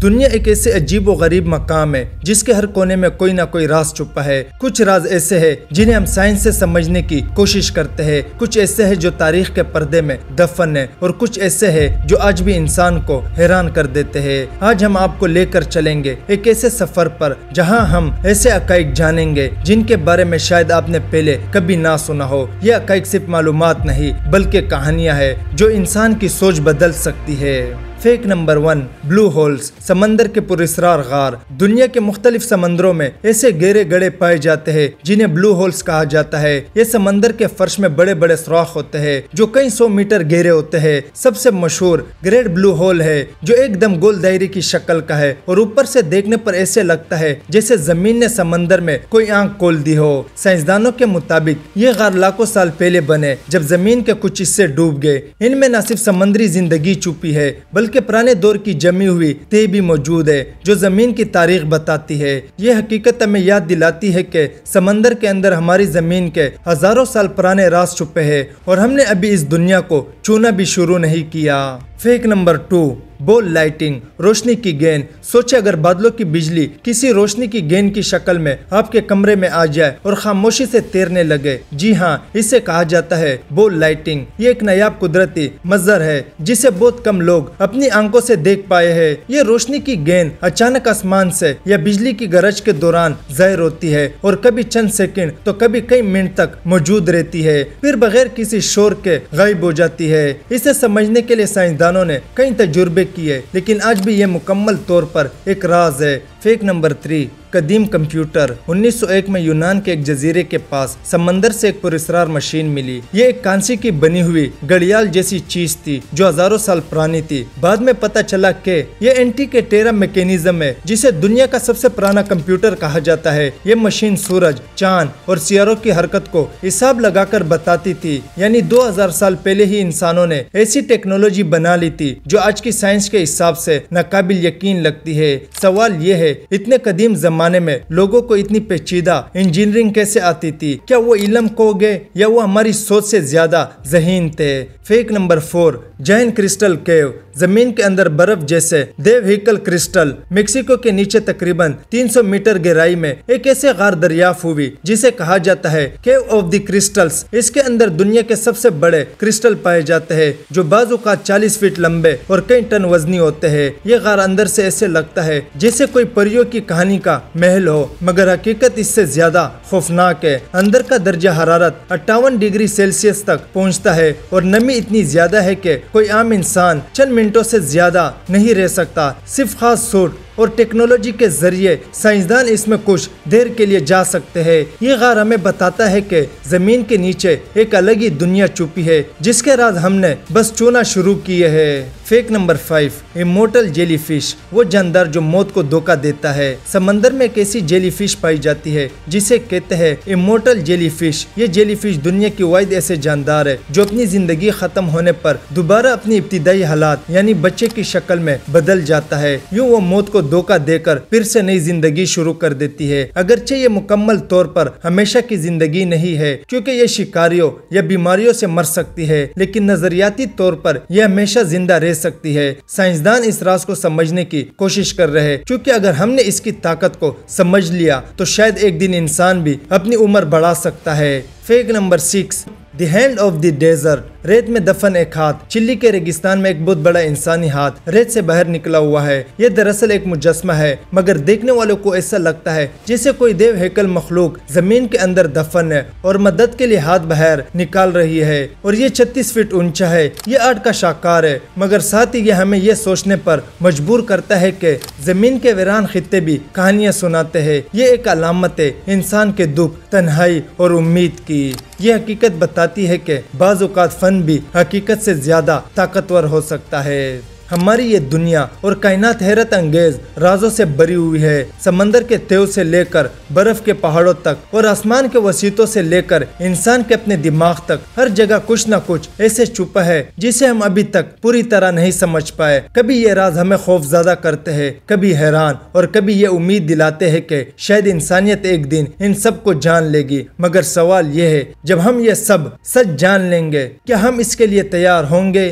دنیا ایک ایسے عجیب و غریب مقام ہے جس کے ہر کونے میں کوئی نہ کوئی راز چھپا ہے۔ کچھ راز ایسے ہیں جنہیں ہم سائنس سے سمجھنے کی کوشش کرتے ہیں، کچھ ایسے ہیں جو تاریخ کے پردے میں دفن ہیں، اور کچھ ایسے ہیں جو آج بھی انسان کو حیران کر دیتے ہیں۔ آج ہم آپ کو لے کر چلیں گے ایک ایسے سفر پر جہاں ہم ایسے حقائق جانیں گے جن کے بارے میں شاید آپ نے پہلے کبھی نہ سنا ہو۔ یہ حقائق صرف معلومات نہیں بلکہ کہانیاں ہیں جو انسان کی سوچ بدل سکتی ہے۔ فیک نمبر 1، بلو ہولز، سمندر کے پراسرار غار۔ دنیا کے مختلف سمندروں میں ایسے گہرے گڑھے پائے جاتے ہیں جنہیں بلو ہولز کہا جاتا ہے۔ یہ سمندر کے فرش میں بڑے بڑے سوراخ ہوتے ہیں جو کئی 100 میٹر گہرے ہوتے ہیں۔ سب سے مشہور گریٹ بلو ہول ہے جو ایک دم گول دائرے کی شکل کا ہے اور اوپر سے دیکھنے پر ایسے لگتا ہے جیسے زمین نے سمندر میں کوئی آنکھ کھول دی ہو۔ سائنسدانوں کے مطابق یہ غار لاکھوں سال پہلے بنے جب زمین کے کچھ حصے ڈوب گئے۔ ان میں نہ صرف سمندری زندگی چھپی ہے بلکہ پرانے دور کی جمی ہوئی تہ بھی موجود ہے جو زمین کی تاریخ بتاتی ہے۔ یہ حقیقت ہمیں یاد دلاتی ہے کہ سمندر کے اندر ہماری زمین کے ہزاروں سال پرانے راز چھپے ہیں اور ہم نے ابھی اس دنیا کو چھونا بھی شروع نہیں کیا۔ فیک نمبر 2، بال لائٹنگ، روشنی کی گیند۔ سوچے اگر بادلوں کی بجلی کسی روشنی کی گیند کی شکل میں آپ کے کمرے میں آ جائے اور خاموشی سے تیرنے لگے۔ جی ہاں، اسے کہا جاتا ہے بال لائٹنگ۔ یہ ایک نایاب قدرتی منظر ہے جسے بہت کم لوگ اپنی آنکھوں سے دیکھ پائے ہیں۔ یہ روشنی کی گیند اچانک آسمان سے یا بجلی کی گرج کے دوران ظاہر ہوتی ہے اور کبھی چند سیکنڈ تو کبھی کئی منٹ تک موجود رہتی ہے، پھر بغیر کسی شور کے غائب ہو جاتی ہے۔ اسے سمجھنے کے لیے سائنسدانوں نے کئی تجربے کیے لیکن آج بھی یہ مکمل طور پر ایک راز ہے۔ فیک نمبر 3، قدیم کمپیوٹر۔ 1901 میں یونان کے ایک جزیرے کے پاس سمندر سے ایک پراسرار مشین ملی۔ یہ ایک کانسی کی بنی ہوئی گھڑیال جیسی چیز تھی جو ہزاروں سال پرانی تھی۔ بعد میں پتہ چلا کہ یہ اینٹی-کیٹیرا میکینزم ہے جسے دنیا کا سب سے پرانا کمپیوٹر کہا جاتا ہے۔ یہ مشین سورج، چاند اور سیاروں کی حرکت کو حساب لگا کر بتاتی تھی، یعنی 2000 سال پہلے ہی انسانوں نے ایسی ٹیکنالوجی بنا لی تھی جو آج کی سائنس کے حساب سے ناقابل یقین لگتی ہے۔ سوال یہ ہے اتنے قدیم زمانے میں لوگوں کو اتنی پیچیدہ انجینئرنگ کیسے آتی تھی؟ کیا وہ علم کھو گئے یا وہ ہماری سوچ سے زیادہ ذہین تھے؟ فیک نمبر 4، جائنٹ کرسٹل کیو، زمین کے اندر برف جیسے دیو ہیکل کرسٹل۔ میکسیکو کے نیچے تقریباً 300 میٹر گہرائی میں ایک ایسے غار دریافت ہوئی جسے کہا جاتا ہے کیو آف دی کرسٹلز۔ اس کے اندر دنیا کے سب سے بڑے کرسٹل پائے جاتے ہیں جو بعض اوقات 40 فٹ لمبے اور کئی ٹن وزنی ہوتے ہیں۔ یہ غار اندر سے ایسے لگتا ہے جیسے کوئی پریوں کی کہانی کا محل ہو، مگر حقیقت اس سے زیادہ خوفناک ہے۔ اندر کا درجہ حرارت 58 ڈگری سیلسیس تک پہنچتا ہے اور نمی اتنی زیادہ ہے کہ کوئی عام انسان چند منٹوں سے زیادہ نہیں رہ سکتا۔ صرف خاص سوٹ اور ٹیکنالوجی کے ذریعے سائنسدان اس میں کچھ دیر کے لیے جا سکتے ہیں۔ یہ غار ہمیں بتاتا ہے کہ زمین کے نیچے ایک الگ ہی دنیا چھپی ہے جس کے راز ہم نے بس چھونا شروع کیے ہیں۔ Fake number 5، immortal jelly fish, وہ جاندار جو موت کو دھوکہ دیتا ہے۔ سمندر میں ایک ایسی جیلی فش پائی جاتی ہے جسے کہتے ہیں امورٹل جیلی فش۔ یہ جیلی فش دنیا کی واحد ایسے جاندار ہے جو اپنی زندگی ختم ہونے پر دوبارہ اپنی ابتدائی حالات یعنی بچے کی شکل میں بدل جاتا ہے۔ یوں وہ موت کو دھوکہ دے کر پھر سے نئی زندگی شروع کر دیتی ہے۔ اگرچہ یہ مکمل طور پر ہمیشہ کی زندگی نہیں ہے کیونکہ یہ شکاریوں یا بیماریوں سے مر سکتی ہے، لیکن نظریاتی طور پر یہ ہمیشہ زندہ رہ سکتی ہے۔ سائنسدان اس راز کو سمجھنے کی کوشش کر رہے ہیں کیونکہ اگر ہم نے اس کی طاقت کو سمجھ لیا تو شاید ایک دن انسان بھی اپنی عمر بڑھا سکتا ہے۔ Fact number 6، the hand of the desert, ریت میں دفن ایک ہاتھ۔ چلی کے ریگستان میں ایک بہت بڑا انسانی ہاتھ ریت سے باہر نکلا ہوا ہے۔ یہ دراصل ایک مجسمہ ہے مگر دیکھنے والوں کو ایسا لگتا ہے جیسے کوئی دیو ہیکل مخلوق زمین کے اندر دفن ہے اور مدد کے لیے ہاتھ باہر نکال رہی ہے، اور یہ 36 فٹ اونچا ہے۔ یہ آرٹ کا شاہکار ہے مگر ساتھ ہی یہ ہمیں یہ سوچنے پر مجبور کرتا ہے کہ زمین کے ویران خطے بھی کہانیاں سناتے ہیں۔ یہ ایک علامت ہے انسان کے دکھ، تنہائی اور امید کی۔ یہ حقیقت بتاتی ہے کہ بعض اوقات فن بھی حقیقت سے زیادہ طاقتور ہو سکتا ہے۔ ہماری یہ دنیا اور کائنات حیرت انگیز رازوں سے بری ہوئی ہے۔ سمندر کے تیو سے لے کر برف کے پہاڑوں تک اور آسمان کے وسیطوں سے لے کر انسان کے اپنے دماغ تک ہر جگہ کچھ نہ کچھ ایسے چھپا ہے جسے ہم ابھی تک پوری طرح نہیں سمجھ پائے۔ کبھی یہ راز ہمیں خوف زدہ کرتے ہیں، کبھی حیران، اور کبھی یہ امید دلاتے ہیں کہ شاید انسانیت ایک دن ان سب کو جان لے گی۔ مگر سوال یہ ہے جب ہم یہ سب سچ جان لیں گے کیا ہم اس کے لیے تیار ہوں گے؟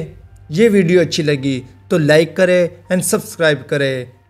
یہ ویڈیو اچھی لگی تو لائک کرے اینڈ سبسکرائب کرے۔